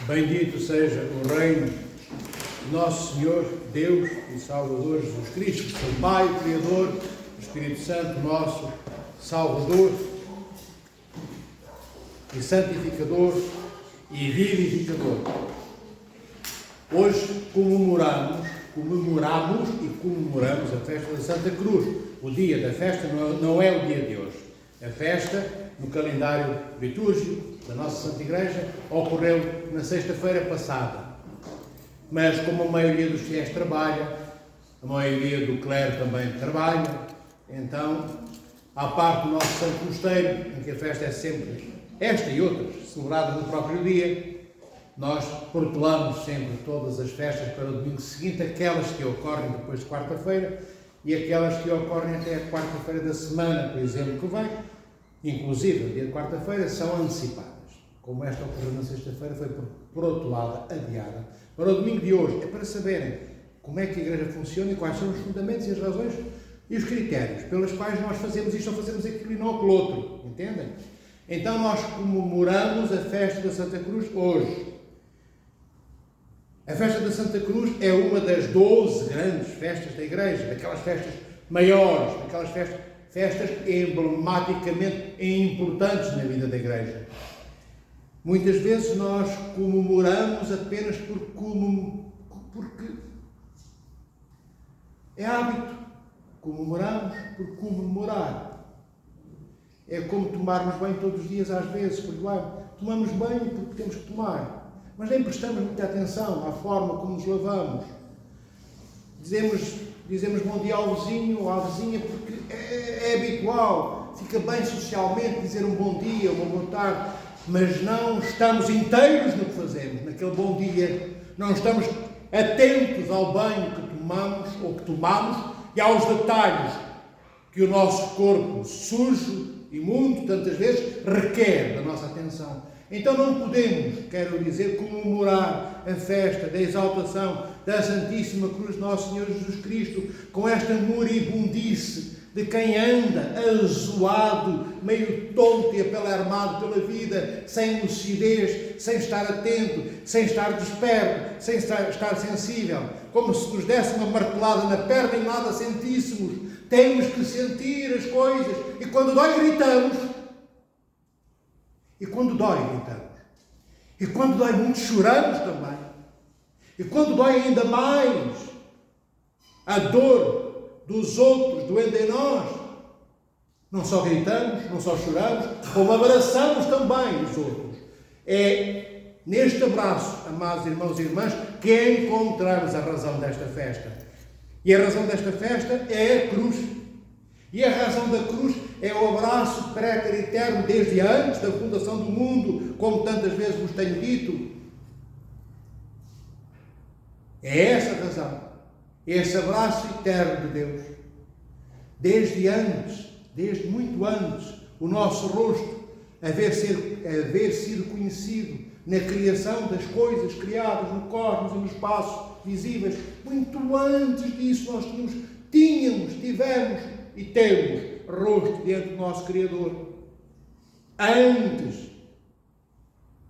Bendito seja o reino de nosso Senhor, Deus e Salvador Jesus Cristo, seu Pai, Criador, o Espírito Santo, nosso Salvador e Santificador e Vivificador. Hoje comemoramos a festa da Santa Cruz. O dia da festa não é o dia de hoje. A festa, no calendário litúrgico da nossa Santa Igreja, ocorreu na sexta-feira passada. Mas como a maioria dos fiéis trabalha, a maioria do clero também trabalha, então, à parte do nosso Santo Mosteiro, em que a festa é sempre esta e outras, celebrada no próprio dia, nós protelamos sempre todas as festas para o domingo seguinte, aquelas que ocorrem depois de quarta-feira e aquelas que ocorrem até a quarta-feira da semana, por exemplo, que vem, inclusive o dia de quarta-feira, são antecipadas. Como esta ocorreu na sexta-feira, foi protelada, adiada, para o domingo de hoje. É para saberem como é que a Igreja funciona e quais são os fundamentos e as razões e os critérios pelos quais nós fazemos isto ou fazemos aquilo e não aquilo outro. Entendem? Então nós comemoramos a festa da Santa Cruz hoje. A festa da Santa Cruz é uma das 12 grandes festas da Igreja, daquelas festas maiores, daquelas festas emblematicamente importantes na vida da Igreja. Muitas vezes nós comemoramos apenas porque é hábito. Comemoramos por comemorar. É como tomarmos banho todos os dias às vezes, tomamos banho porque temos que tomar. Mas nem prestamos muita atenção à forma como nos lavamos. Dizemos bom dia ao vizinho ou à vizinha porque é habitual. Fica bem socialmente dizer um bom dia, uma boa tarde, mas não estamos inteiros no que fazemos, naquele bom dia. Não estamos atentos ao banho que tomamos e aos detalhes que o nosso corpo sujo e muito, tantas vezes, requer da nossa atenção. Então não podemos, quero dizer, comemorar a festa da exaltação da Santíssima Cruz de Nosso Senhor Jesus Cristo com esta moribundice de quem anda azoado, meio tonto e apelarmado pela vida, sem lucidez, sem estar atento, sem estar desperto, sem estar sensível, como se nos desse uma martelada na perna e nada sentíssemos. Temos que sentir as coisas e quando dói gritamos. E quando dói, gritamos. E quando dói muito, choramos também. E quando dói ainda mais, a dor dos outros doendo em nós, não só gritamos, não só choramos, como abraçamos também os outros. É neste abraço, amados irmãos e irmãs, que encontramos a razão desta festa. E a razão desta festa é a cruz. E a razão da cruz é o abraço pré-eterno desde antes da fundação do mundo, como tantas vezes vos tenho dito. É essa a razão. Esse abraço eterno de Deus. Desde antes, desde muito antes, o nosso rosto haver sido conhecido na criação das coisas criadas no cosmos e no espaço visíveis. Muito antes disso nós tivemos e temos rosto diante do nosso Criador.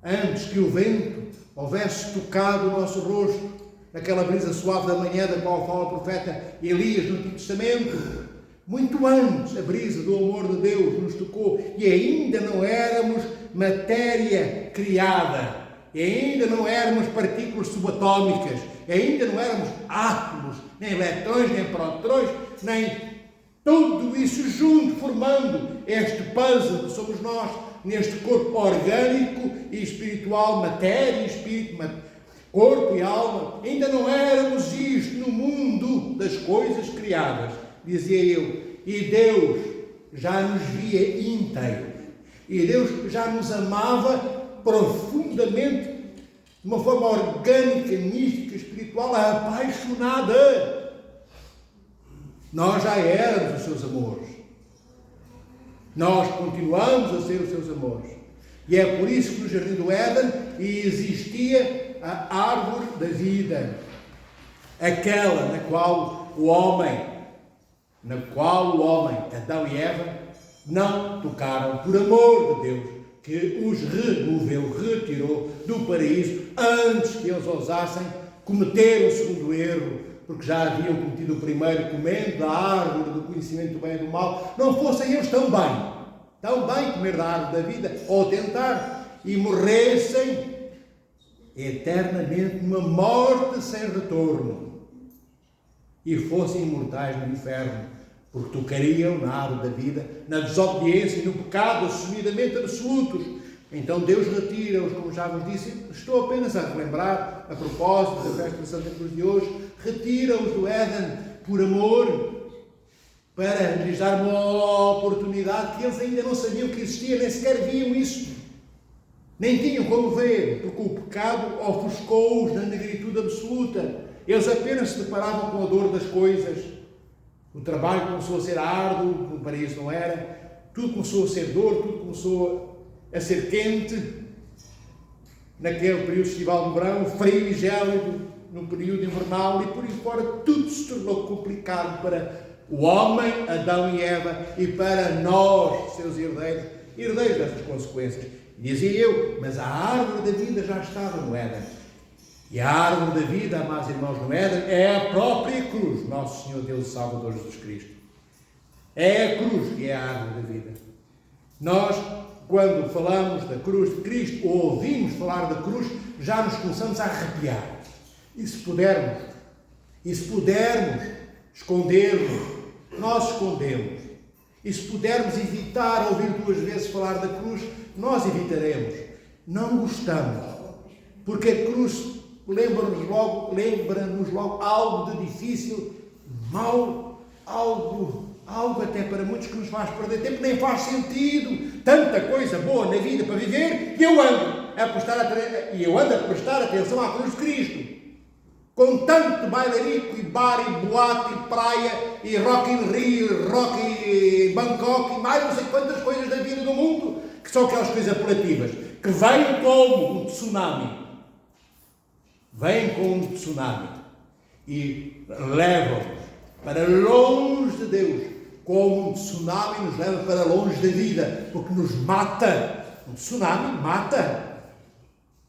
Antes que o vento houvesse tocado o nosso rosto, naquela brisa suave da manhã da qual fala o profeta Elias no Antigo Testamento, muito antes a brisa do amor de Deus nos tocou e ainda não éramos matéria criada, e ainda não éramos partículas subatómicas, e ainda não éramos átomos, nem eletrões, nem prótons, nem tudo isso junto, formando este puzzle que somos nós, neste corpo orgânico e espiritual, matéria e espírito, corpo e alma. Ainda não éramos isto no mundo das coisas criadas, dizia eu. E Deus já nos via inteiros. E Deus já nos amava profundamente, de uma forma orgânica, mística, espiritual, apaixonada. Nós já éramos os seus amores. Nós continuamos a ser os seus amores. E é por isso que no Jardim do Éden existia a árvore da vida. Aquela na qual o homem, Adão e Eva, não tocaram por amor de Deus, que os retirou do paraíso antes que eles ousassem cometer o segundo erro, porque já haviam cometido o primeiro, comendo da árvore do conhecimento do bem e do mal. Não fossem eles tão bem comer da árvore da vida, ou tentar, e morressem eternamente numa morte sem retorno, e fossem imortais no inferno, porque tocariam na árvore da vida, na desobediência e no pecado assumidamente absolutos. Então Deus retira-os, como já vos disse. Estou apenas a relembrar, a propósito da festa da Santa Cruz de hoje, retira-os do Éden por amor, para lhes dar uma oportunidade que eles ainda não sabiam que existia, nem sequer viam isso, nem tinham como ver, porque o pecado ofuscou-os na negritude absoluta. Eles apenas se deparavam com a dor das coisas. O trabalho começou a ser árduo, no paraíso não era, tudo começou a ser dor, tudo começou a ser quente, naquele período estival do verão, frio e gélido no período invernal, e por aí fora tudo se tornou complicado para o homem, Adão e Eva, e para nós, seus herdeiros dessas consequências. Dizia eu, mas a árvore da vida já estava no Éden. E a árvore da vida, amados irmãos, no Éden, é a própria cruz, nosso Senhor Deus e Salvador Jesus Cristo. É a cruz que é a árvore da vida. Nós, quando falamos da cruz de Cristo, ou ouvimos falar da cruz, já nos começamos a arrepiar. E se pudermos escondermos, nós escondemos. E se pudermos evitar ouvir 2 vezes falar da cruz, nós evitaremos. Não gostamos. Porque a cruz lembra-nos logo algo de difícil, mau, algo até para muitos que nos faz perder tempo, nem faz sentido. Tanta coisa boa na vida para viver, e eu ando a prestar atenção à cruz de Cristo. Com tanto bailarico e bar e boate e praia e rock in Rio, rock em Bangkok e mais não sei quantas coisas da vida do mundo, que são aquelas coisas apelativas, que vêm como um tsunami. Vêm como um tsunami e levam-nos para longe de Deus, como um tsunami nos leva para longe da vida, porque nos mata. Um tsunami mata.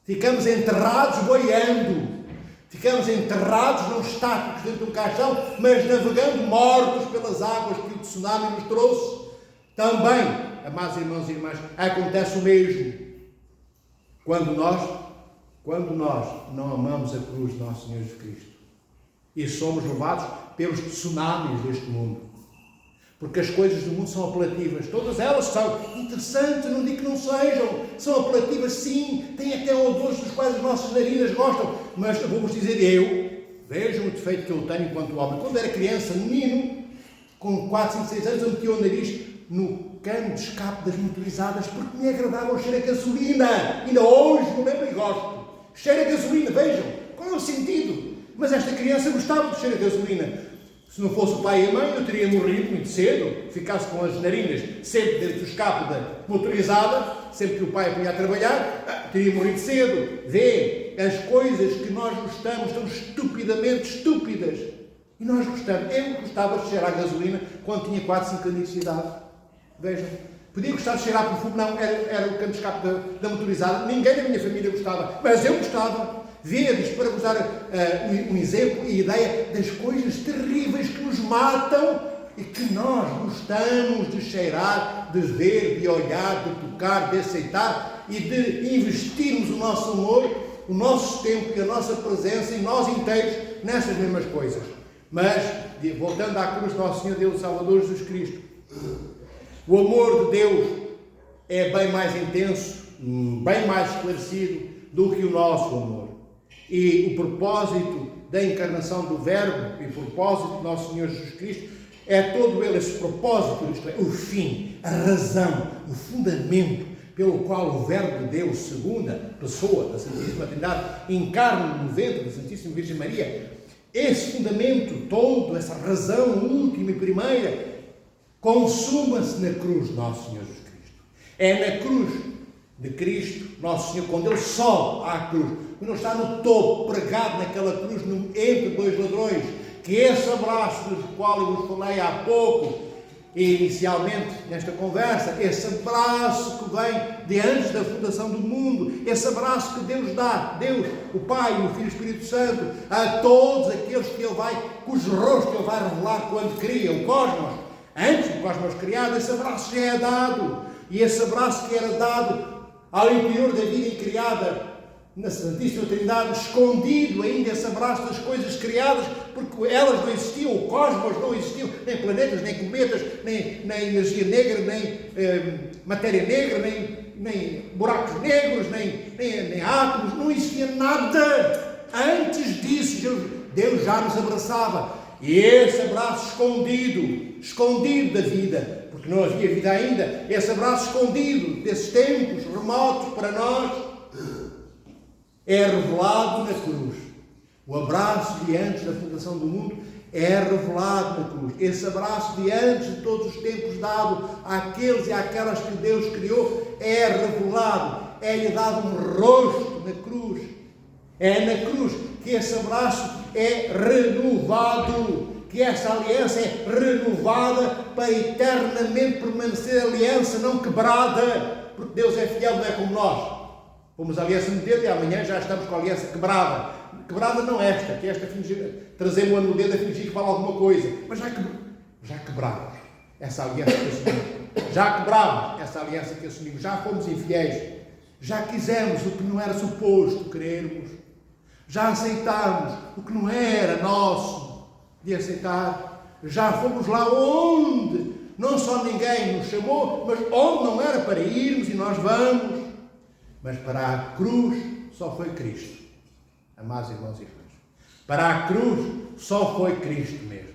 Ficamos enterrados boiando. Ficamos enterrados, não estáticos dentro de um caixão, mas navegando mortos pelas águas que o tsunami nos trouxe. Também, amados irmãos e irmãs, acontece o mesmo quando nós não amamos a cruz de nosso Senhor Jesus Cristo e somos levados pelos tsunamis deste mundo. Porque as coisas do mundo são apelativas, todas elas são interessantes, não digo que não sejam, são apelativas sim, têm até odores dos quais as nossas narinas gostam, mas vou-vos dizer, vejam o defeito que eu tenho enquanto homem. Quando era criança, menino, com 4, 5, 6 anos, eu metia o nariz no cano de escape das motorizadas porque me agradava o cheiro a gasolina. Ainda hoje me lembro e gosto. Cheiro a gasolina, vejam, qual é o sentido? Mas esta criança gostava do cheiro a gasolina. Se não fosse o pai e a mãe, eu teria morrido muito cedo, ficasse com as narinas sempre dentro do escape da motorizada, sempre que o pai punha a trabalhar, teria morrido cedo. Vê, as coisas que nós gostamos são estupidamente estúpidas. E nós gostamos. Eu gostava de cheirar a gasolina quando tinha 4, 5 anos de idade. Vejam, podia gostar de cheirar perfume, não, era o cano de escape da motorizada. Ninguém da minha família gostava, mas eu gostava. Vê-lhes, para vos dar um exemplo e ideia das coisas terríveis que nos matam e que nós gostamos de cheirar, de ver, de olhar, de tocar, de aceitar e de investirmos o nosso amor, o nosso tempo e a nossa presença e nós inteiros nessas mesmas coisas. Mas, voltando à cruz do nosso Senhor Deus e Salvador Jesus Cristo, o amor de Deus é bem mais intenso, bem mais esclarecido do que o nosso amor. E o propósito da encarnação do Verbo e o propósito do nosso Senhor Jesus Cristo é todo ele esse propósito, isto é, o fim, a razão, o fundamento pelo qual o Verbo de Deus, segunda pessoa da Santíssima Trindade, encarna no ventre da Santíssima Virgem Maria. Esse fundamento todo, essa razão última e primeira, consuma-se na cruz de nosso Senhor Jesus Cristo. É na cruz de Cristo, nosso Senhor, quando Ele sobe à cruz, quando Ele está no topo, pregado naquela cruz, entre 2 ladrões, que esse abraço do qual eu vos falei há pouco, inicialmente, nesta conversa, esse abraço que vem de antes da fundação do mundo, esse abraço que Deus dá, Deus, o Pai, o Filho e o Espírito Santo, a todos aqueles que Ele vai, cujo rosto Ele vai revelar quando cria o cosmos. Antes do cosmos criado, esse abraço já é dado. E esse abraço que era dado ao interior da vida criada, na Santíssima Trindade, escondido ainda esse abraço das coisas criadas, porque elas não existiam, o cosmos não existiu, nem planetas, nem cometas, nem energia negra, nem matéria negra, nem buracos negros, nem átomos, não existia nada. Antes disso, Deus já nos abraçava. E esse abraço escondido da vida, porque não havia vida ainda, esse abraço escondido desses tempos remotos para nós, é revelado na cruz. O abraço de antes da fundação do mundo é revelado na cruz. Esse abraço de antes de todos os tempos dado àqueles e àquelas que Deus criou é revelado. É-lhe dado um rosto na cruz. É na cruz que esse abraço é renovado. Que essa aliança é renovada para eternamente permanecer aliança não quebrada. Porque Deus é fiel, não é como nós. Fomos a aliança no dedo e amanhã já estamos com a aliança quebrada. Quebrada não esta, que esta trazemos a no dedo a fingir que fala alguma coisa. Mas já quebramos essa aliança que assumimos. Já quebramos essa aliança que assumimos. Já fomos infiéis. Já quisemos o que não era suposto querermos. Já aceitámos o que não era nosso de aceitar. Já fomos lá onde não só ninguém nos chamou, mas onde não era para irmos e nós vamos. Mas para a cruz só foi Cristo. Amados irmãos e irmãs. Para a cruz só foi Cristo mesmo.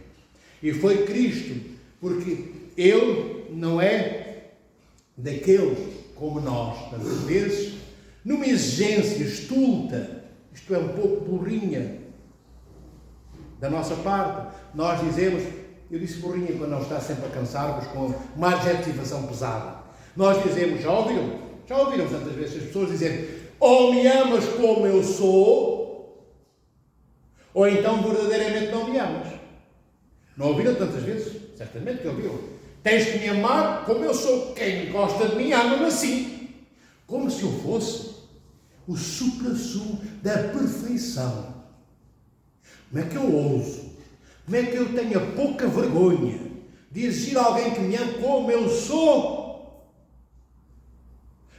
E foi Cristo porque Ele não é daqueles como nós, tantas vezes, numa exigência estulta, isto é, um pouco burrinha da nossa parte. Nós dizemos, eu disse burrinha quando não está sempre a cansar-vos com uma adjetivação pesada. Nós dizemos, já ouviram tantas vezes as pessoas dizerem, ou me amas como eu sou, ou então verdadeiramente não me amas. Não ouviram tantas vezes? Certamente que ouviram. Tens que me amar como eu sou. Quem gosta de mim ama-me assim. Como se eu fosse o supra-sumo da perfeição. Como é que eu ouso? Como é que eu tenho a pouca vergonha de exigir a alguém que me ame como eu sou?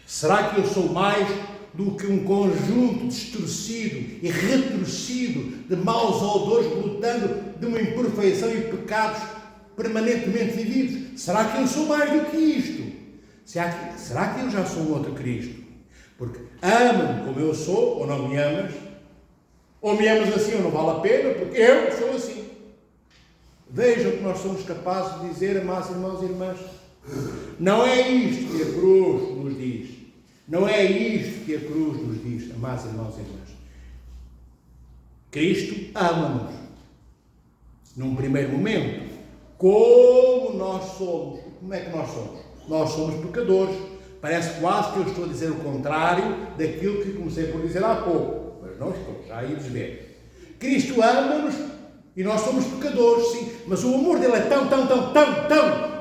Será que eu sou mais do que um conjunto distorcido e retorcido de maus odores brotando de uma imperfeição e pecados permanentemente vividos? Será que eu sou mais do que isto? Será que eu já sou um outro Cristo? Porque ama-me como eu sou, ou não me amas? Ou me amas assim ou não vale a pena, porque eu sou assim. Vejam que nós somos capazes de dizer, amados irmãos e irmãs, não é isto que a cruz nos diz. Não é isto que a cruz nos diz, amados irmãos e irmãs. Cristo ama-nos. Num primeiro momento, como nós somos. Como é que nós somos? Nós somos pecadores. Parece quase que eu estou a dizer o contrário daquilo que comecei por dizer há pouco. Mas não estou, já íamos ver. Cristo ama-nos e nós somos pecadores, sim. Mas o amor dele é tão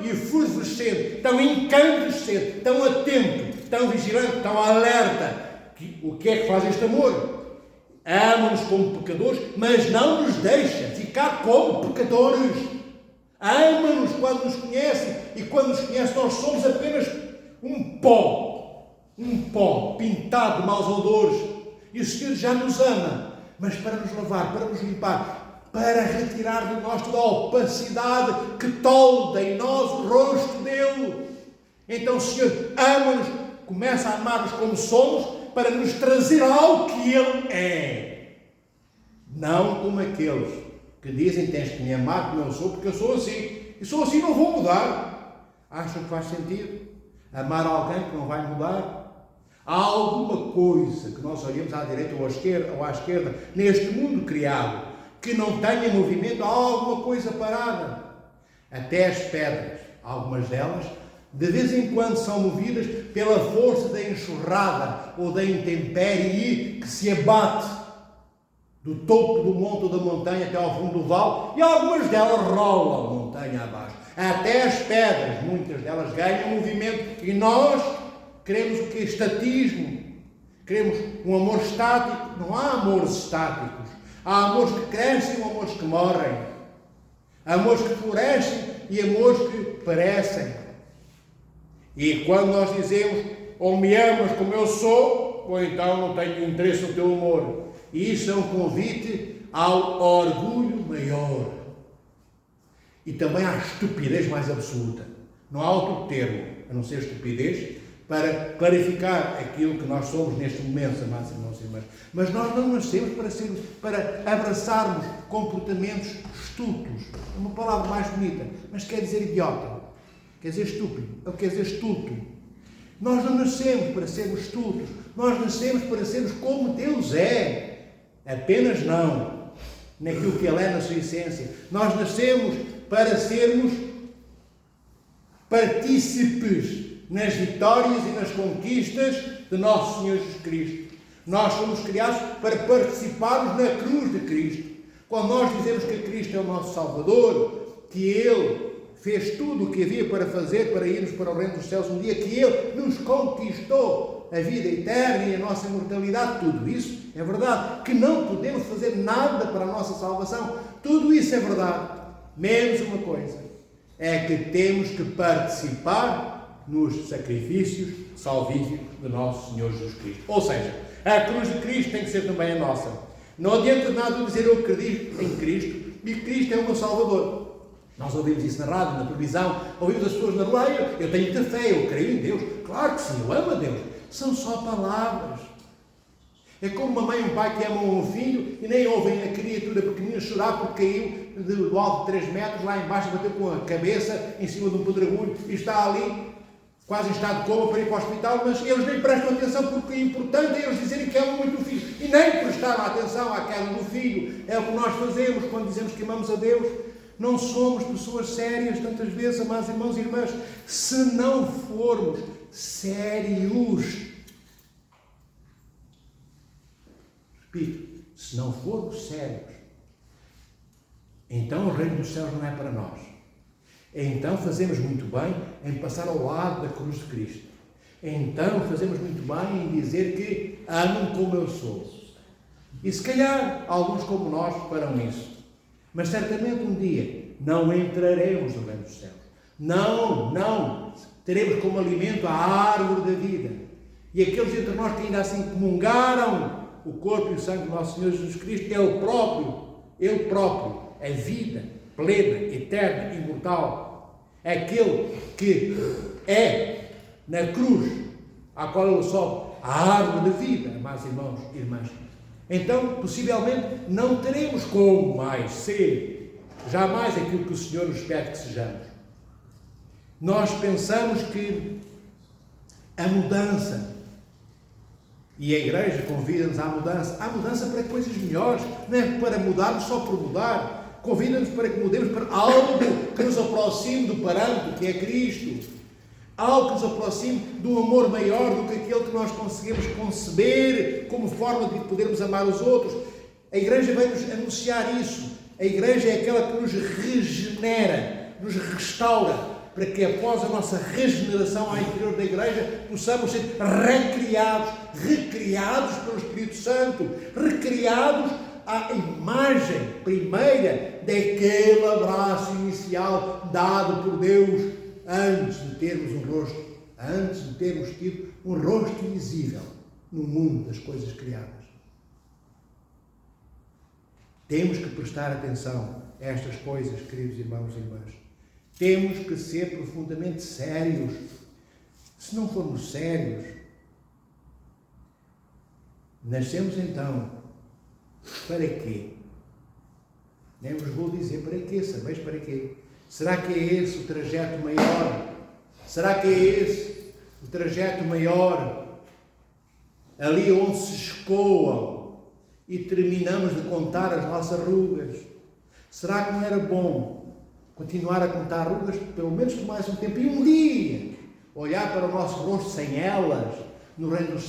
efervescente, tão incandescente, tão atento, tão vigilante, tão alerta. O que é que faz este amor? Ama-nos como pecadores, mas não nos deixa ficar como pecadores. Ama-nos quando nos conhece, e quando nos conhece nós somos apenas um pó pintado de maus odores. E o Senhor já nos ama, mas para nos lavar, para nos limpar, para retirar de nós toda a opacidade que tolda em nós o rosto dele. Então o Senhor ama-nos, começa a amar-nos como somos, para nos trazer ao que Ele é. Não como aqueles que dizem, tens que me amar como eu sou, porque eu sou assim. E sou assim, não vou mudar. Acham que faz sentido? Amar alguém que não vai mudar? Há alguma coisa que nós olhemos à direita ou à esquerda, neste mundo criado, que não tenha movimento? Há alguma coisa parada? Até as pedras, algumas delas, de vez em quando são movidas pela força da enxurrada ou da intempérie que se abate do topo do monte ou da montanha até ao fundo do vale, e algumas delas rolam montanha abaixo. Até as pedras, muitas delas ganham movimento. E nós queremos o quê? Estatismo. Queremos um amor estático. Não há amores estáticos. Há amores que crescem e amores que morrem. Amores que florescem e amores que perecem. E quando nós dizemos, ou me amas como eu sou, ou então não tenho interesse no teu amor. E isso é um convite ao orgulho maior. E também à estupidez mais absoluta. Não há outro termo, a não ser estupidez, para clarificar aquilo que nós somos neste momento, amados irmãos e irmãs. Mas nós não nascemos para abraçarmos comportamentos estúpidos. É uma palavra mais bonita, mas quer dizer idiota. Quer dizer estúpido, ou quer dizer estúpido. Nós não nascemos para sermos estúpidos. Nós nascemos para sermos como Deus é. Apenas não naquilo que Ele é na sua essência. Nós nascemos para sermos partícipes nas vitórias e nas conquistas de nosso Senhor Jesus Cristo. Nós somos criados para participarmos na cruz de Cristo. Quando nós dizemos que Cristo é o nosso Salvador, que Ele fez tudo o que havia para fazer para irmos para o reino dos céus um dia, que Ele nos conquistou a vida eterna e a nossa imortalidade, tudo isso é verdade. Que não podemos fazer nada para a nossa salvação, tudo isso é verdade. Menos uma coisa, é que temos que participar nos sacrifícios salvíficos de nosso Senhor Jesus Cristo. Ou seja, a cruz de Cristo tem que ser também a nossa. Não adianta nada dizer eu acredito em Cristo e Cristo é o meu Salvador. Nós ouvimos isso na rádio, na televisão, ouvimos as pessoas na rua, eu tenho muita fé, eu creio em Deus. Claro que sim, eu amo a Deus. São só palavras. É como uma mãe e um pai que amam um filho e nem ouvem a criatura pequenina chorar porque caiu do alto de 3 metros, lá embaixo bateu com a cabeça em cima de um pedregulho e está ali, quase em estado de coma para ir para o hospital, mas eles nem prestam atenção porque é importante eles dizerem que amam muito o filho. E nem prestar atenção à queda do filho. É o que nós fazemos quando dizemos que amamos a Deus. Não somos pessoas sérias, tantas vezes, amados irmãos e irmãs, se não formos sérios. Repito, se não formos sérios, então o reino dos céus não é para nós. Então fazemos muito bem em passar ao lado da cruz de Cristo. Então fazemos muito bem em dizer que amam como eu sou. E se calhar alguns como nós farão isso. Mas certamente um dia não entraremos no reino dos céus. Não. Teremos como alimento a árvore da vida. E aqueles entre nós que ainda assim comungaram o corpo e o sangue do nosso Senhor Jesus Cristo, Ele próprio, a vida plena, eterna, imortal. Aquele que é na cruz, à qual Ele sobe, a árvore da vida, amados irmãos e irmãs. Então, possivelmente, não teremos como mais ser jamais aquilo que o Senhor nos pede que sejamos. Nós pensamos que a mudança, e a Igreja convida-nos à mudança para coisas melhores, não é para mudarmos só por mudar, convida-nos para que mudemos para algo que nos aproxime do parâmetro que é Cristo, algo que nos aproxime de um amor maior do que aquele que nós conseguimos conceber como forma de podermos amar os outros. A Igreja vem-nos anunciar isso. A Igreja é aquela que nos regenera, nos restaura, para que após a nossa regeneração ao interior da Igreja possamos ser recriados pelo Espírito Santo, recriados à imagem primeira daquele abraço inicial dado por Deus antes de termos tido um rosto invisível no mundo das coisas criadas. Temos que prestar atenção a estas coisas, queridos irmãos e irmãs. Temos que ser profundamente sérios. Se não formos sérios, nascemos então para quê? Nem vos vou dizer para quê, sabeis para quê? Será que é esse o trajeto maior? Será que é esse o trajeto maior? Ali onde se escoam e terminamos de contar as nossas rugas. Será que não era bom continuar a contar rugas pelo menos por mais um tempo e um dia olhar para o nosso rosto sem elas no reino dos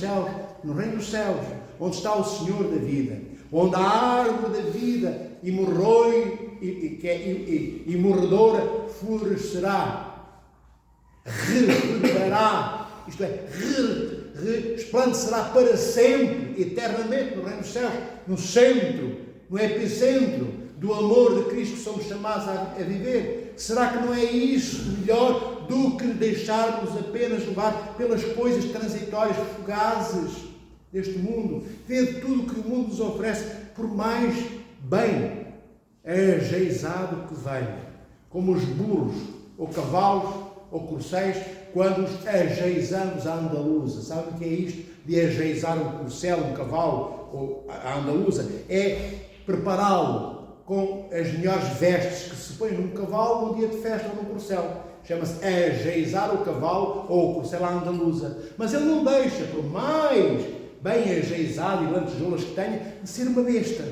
céus, onde está o Senhor da vida, onde a árvore da vida imorroi e morredora florescerá, reverberará, isto é, resplandecerá para sempre, eternamente, no reino dos céus, no centro, no epicentro do amor de Cristo que somos chamados a viver. Será que não é isso melhor do que deixarmos apenas levar pelas coisas transitórias, fugazes deste mundo? Ver tudo o que o mundo nos oferece, por mais bem ajeizado que venha, como os burros, ou cavalos, ou corcéis, quando os ajeizamos à andaluza. Sabe o que é isto de ajeizar um corcel, um cavalo, ou à andaluza? É prepará-lo com as melhores vestes que se põe num cavalo num dia de festa ou num corcel. Chama-se ajeizar o cavalo ou o corcel à andaluza. Mas ele não deixa, por mais bem ajeizado e lantejoulas que tenha, de ser uma besta.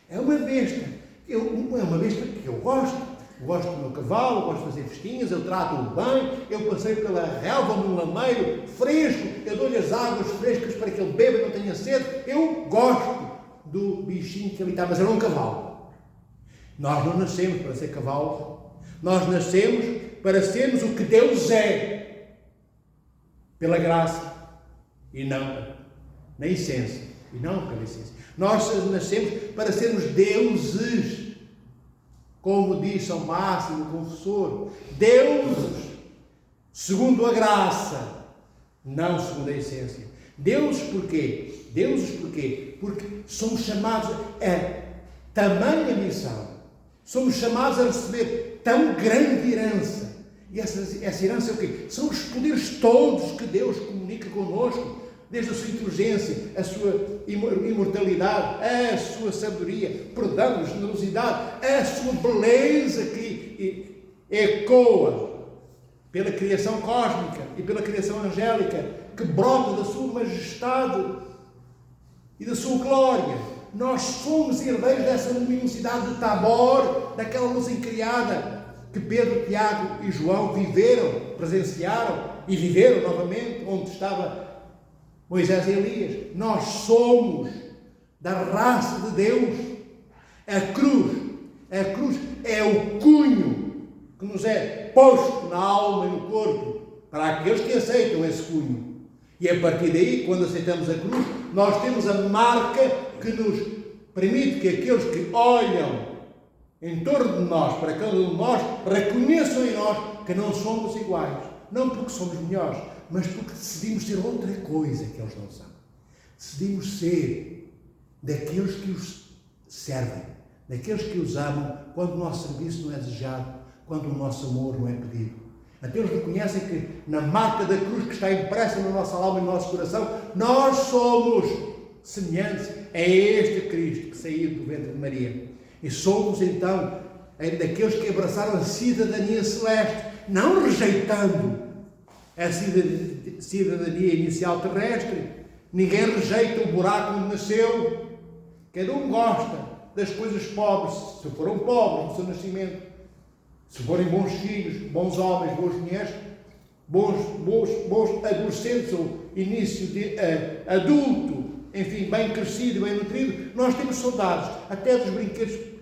É uma besta. É uma besta que eu gosto. Gosto do meu cavalo, gosto de fazer festinhas, eu trato-o bem, eu passei pela relva num lameiro fresco, eu dou-lhe as águas frescas para que ele beba e não tenha sede. Eu gosto do bichinho que ali está, mas ele é um cavalo. Nós não nascemos para ser cavalos, nós nascemos para sermos o que Deus é, pela graça, e não na essência, e não pela essência. Nós nascemos para sermos deuses, como diz São Máximo, o confessor, deuses, segundo a graça, não segundo a essência. Deuses porquê? Deuses porquê? Porque somos chamados a tamanha missão, somos chamados a receber tão grande herança. E essa herança é o quê? São os poderes todos que Deus comunica connosco, desde a sua inteligência, a sua imortalidade, a sua sabedoria, perdão, generosidade, a sua beleza que ecoa pela criação cósmica e pela criação angélica, que brota da sua majestade e da sua glória. Nós somos herdeiros dessa luminosidade de Tabor, daquela luz incriada que Pedro, Tiago e João viveram, presenciaram e viveram novamente, onde estava Moisés e Elias. Nós somos da raça de Deus. A cruz é o cunho que nos é posto na alma e no corpo para aqueles que aceitam esse cunho. E a partir daí, quando aceitamos a cruz, nós temos a marca que nos permite que aqueles que olham em torno de nós, para cada um de nós, reconheçam em nós que não somos iguais. Não porque somos melhores, mas porque decidimos ser outra coisa que eles não são. Decidimos ser daqueles que os servem, daqueles que os amam quando o nosso serviço não é desejado, quando o nosso amor não é pedido. Até eles reconhecem que na marca da cruz que está impressa na nossa alma e no nosso coração, nós somos semelhantes a este Cristo que saiu do ventre de Maria. E somos então daqueles que abraçaram a cidadania celeste, não rejeitando a cidadania inicial terrestre. Ninguém rejeita o buraco onde nasceu. Cada um gosta das coisas pobres, se foram pobres no seu nascimento, se forem bons filhos, bons homens, boas mulheres, bons adolescentes ou início de adulto, enfim, bem crescido, bem nutrido. Nós temos saudades até dos brinquedos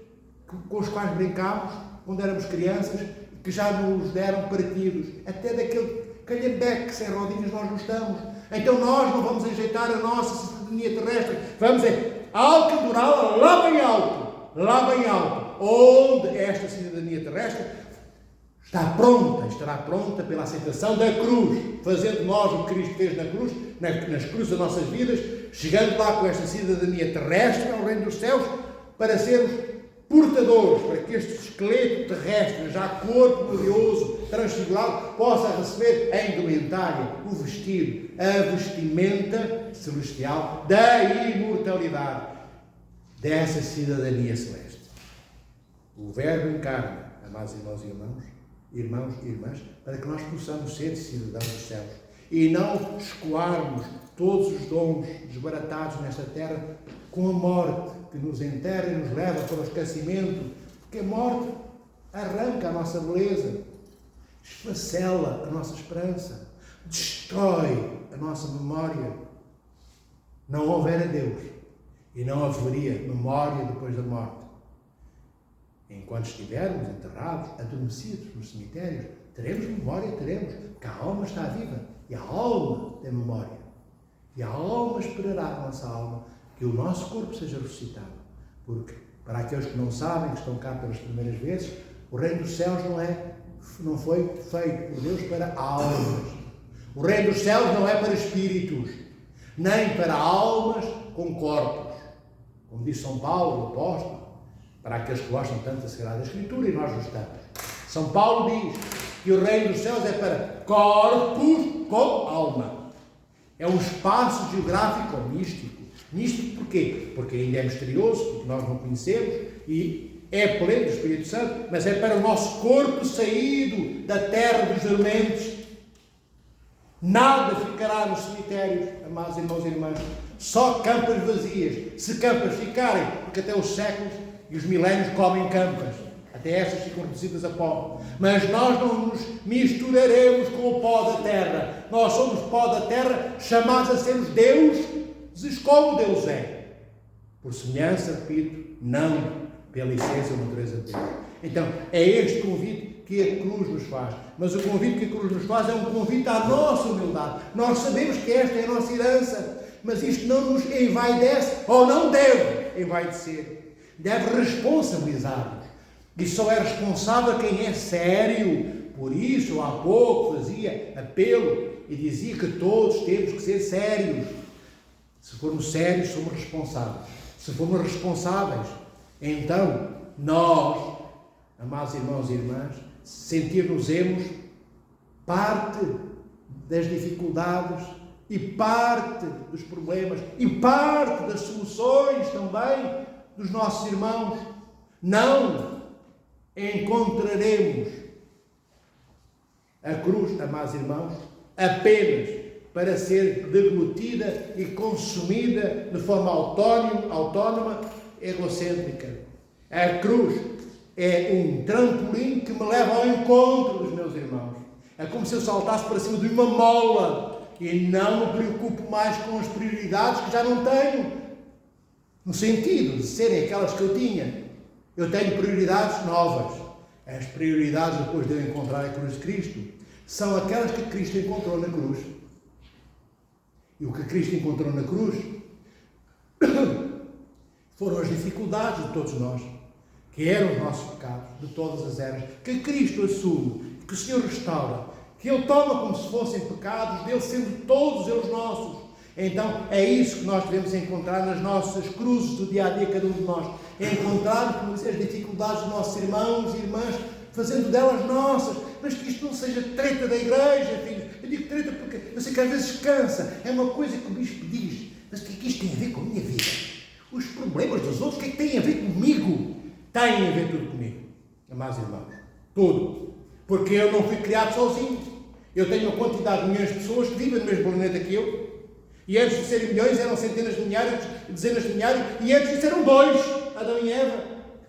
com os quais brincámos quando éramos crianças, que já nos deram partidos, até daquele calhambeque sem rodinhas nós gostamos. Então nós não vamos ajeitar a nossa cidadania terrestre, vamos alcançá-la lá bem alto, onde esta cidadania terrestre estará pronta pela aceitação da cruz, fazendo nós o que Cristo fez na cruz, nas cruzes das nossas vidas, chegando lá com esta cidadania terrestre ao reino dos céus, para sermos portadores, para que este esqueleto terrestre, já corpo glorioso, transfigurado, possa receber a indumentária, o vestido, a vestimenta celestial da imortalidade, dessa cidadania celeste. O Verbo encarna, amados irmãos e irmãs, para que nós possamos ser cidadãos dos céus e não escoarmos todos os dons desbaratados nesta terra com a morte que nos enterra e nos leva para o esquecimento, porque a morte arranca a nossa beleza, esfacela a nossa esperança, destrói a nossa memória. Não houvera Deus e não haveria memória depois da morte. enquanto estivermos enterrados, adormecidos nos cemitérios, teremos memória, teremos, porque a alma está viva e a alma tem memória. E a alma esperará a nossa alma que o nosso corpo seja ressuscitado. Porque, para aqueles que não sabem, que estão cá pelas primeiras vezes, o reino dos céus não foi feito por Deus para almas. O reino dos céus não é para espíritos, nem para almas com corpos. Como diz São Paulo, o apóstolo, para aqueles que gostam tanto da Sagrada Escritura, e nós gostamos. São Paulo diz que o reino dos céus é para corpos com alma. É um espaço geográfico ou místico. Místico porquê? Porque ainda é misterioso, porque nós não conhecemos, e é pleno do Espírito Santo, mas é para o nosso corpo saído da terra dos dormentes. Nada ficará nos cemitérios, amados irmãos e irmãs. Só campas vazias. Se campas ficarem, porque até os séculos e os milénios comem campas. Até essas ficam reduzidas a pó. Mas nós não nos misturaremos com o pó da terra. Nós somos pó da terra, chamados a sermos deuses como Deus é. Por semelhança, repito, não pela essência ou natureza de Deus. Então, é este convite que a cruz nos faz. Mas o convite que a cruz nos faz é um convite à nossa humildade. Nós sabemos que esta é a nossa herança, mas isto não nos envaidece, ou não deve envaidecer. Deve responsabilizar-nos. E só é responsável quem é sério. Por isso, eu há pouco fazia apelo e dizia que todos temos que ser sérios. Se formos sérios, somos responsáveis. Se formos responsáveis, então nós, amados irmãos e irmãs, sentir-nos-emos parte das dificuldades e parte dos problemas e parte das soluções também dos nossos irmãos. Não encontraremos a cruz, amados irmãos, apenas para ser deglutida e consumida de forma autónoma, egocêntrica. A cruz é um trampolim que me leva ao encontro dos meus irmãos. É como se eu saltasse para cima de uma mola e não me preocupo mais com as prioridades que já não tenho, no sentido de serem aquelas que eu tinha. Eu tenho prioridades novas. As prioridades, depois de eu encontrar a cruz de Cristo, são aquelas que Cristo encontrou na cruz. E o que Cristo encontrou na cruz foram as dificuldades de todos nós, que eram os nossos pecados, de todas as eras, que Cristo assume, que o Senhor restaura, que Ele toma como se fossem pecados dele, sendo todos eles nossos. Então é isso que nós devemos encontrar nas nossas cruzes do dia a dia, cada um de nós. É encontrar, como dizer, as dificuldades dos nossos irmãos e irmãs, fazendo delas nossas, mas que isto não seja treta da igreja, filhos. Eu digo treta porque eu sei que às vezes cansa, é uma coisa que o bispo diz, mas o que é que isto tem a ver com a minha vida? Os problemas dos outros, o que é que têm a ver comigo? Têm a ver tudo comigo, amados irmãos, tudo, porque eu não fui criado sozinho. Eu tenho uma quantidade de milhões de pessoas que vivem no mesmo planeta que eu, e antes de serem milhões eram centenas de milhares, dezenas de milhares, e antes disso eram dois, Adão e Eva,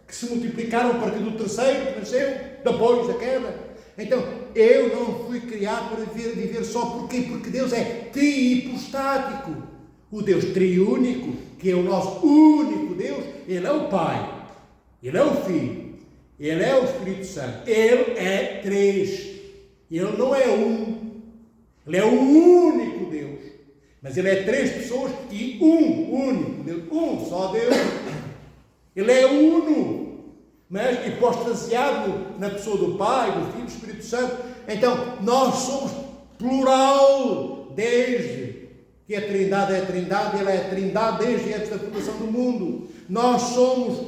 que se multiplicaram para que do terceiro que nasceu, depois da queda. Então, eu não fui criado para viver só. Porquê? Porque Deus é trihipostático. O Deus triúnico, que é o nosso único Deus, Ele é o Pai, Ele é o Filho, Ele é o Espírito Santo. Ele é três. Ele não é um. Ele é o único Deus. Mas Ele é três pessoas e um único Deus. Um só Deus. Ele é uno. Mas hipostasiado na pessoa do Pai, do Filho e do Espírito Santo. Então, nós somos plural desde que a Trindade é a Trindade. Ele é a Trindade desde antes da fundação do mundo. Nós somos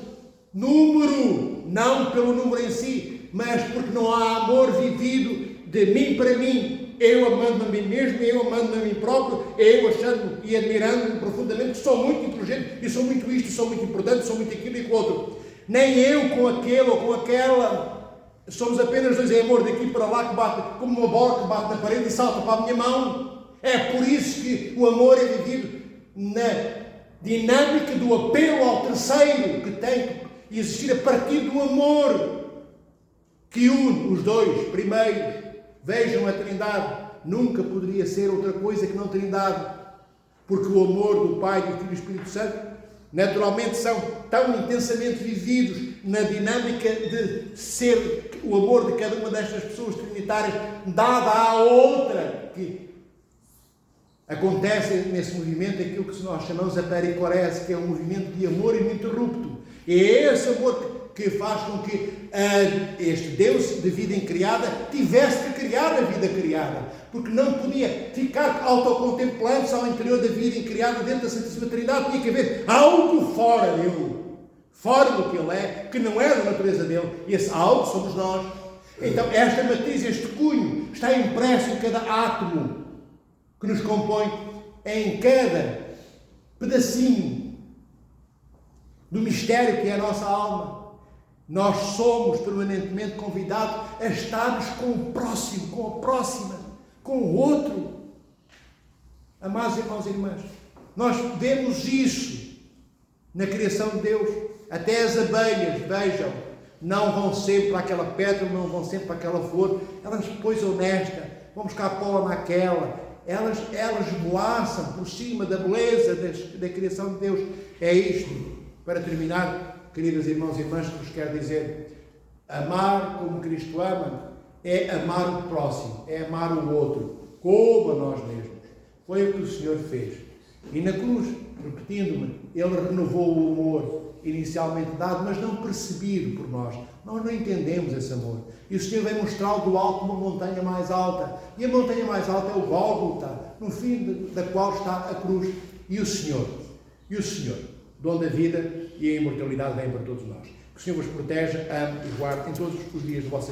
número, não pelo número em si, mas porque não há amor vivido de mim para mim, eu amando a mim mesmo, eu amando a mim próprio, eu achando e admirando-me profundamente que sou muito inteligente, e sou muito isto, sou muito importante, sou muito aquilo e com outro. Nem eu com aquele ou com aquela, somos apenas dois em amor daqui para lá, que bate como uma bola que bate na parede e salta para a minha mão. É por isso que o amor é vivido na dinâmica do apelo ao terceiro, que tem que existir a partir do amor que une os dois primeiros. Vejam a Trindade, nunca poderia ser outra coisa que não Trindade, porque o amor do Pai, do Filho e do Espírito Santo naturalmente são tão intensamente vividos na dinâmica de ser o amor de cada uma destas pessoas trinitárias dada à outra, que acontece nesse movimento aquilo que nós chamamos a pericorese, que é um movimento de amor ininterrupto. É esse amor que faz com que este Deus de vida incriada tivesse que criar a vida criada, porque não podia ficar autocontemplando-se ao interior da vida incriada dentro da Santíssima Trindade. Tinha que haver algo fora dele, fora do que ele é, que não é da natureza dele, e esse algo somos nós. Então esta matriz, este cunho, está impresso em cada átomo que nos compõe, em cada pedacinho do mistério que é a nossa alma. Nós somos permanentemente convidados a estarmos com o próximo, com a próxima, com o outro. Amados irmãos e irmãs, nós vemos isso na criação de Deus. Até as abelhas, vejam, não vão sempre para aquela pedra, não vão sempre para aquela flor, elas poisam nesta, vão buscar pólen naquela, elas esvoaçam por cima da beleza da criação de Deus. É isto, para terminar, queridas irmãos e irmãs, que vos quero dizer: amar como Cristo ama é amar o próximo, é amar o outro, como a nós mesmos. Foi o que o Senhor fez. E na cruz, repetindo-me, Ele renovou o amor inicialmente dado, mas não percebido por nós. Nós não entendemos esse amor. E o Senhor vem mostrá-lo do alto de uma montanha mais alta. E a montanha mais alta é o Gólgota, no fim da qual está a cruz. E o Senhor, dono da vida e a imortalidade, vem para todos nós. Que o Senhor vos proteja, ame e guarde em todos os dias da vossa vida.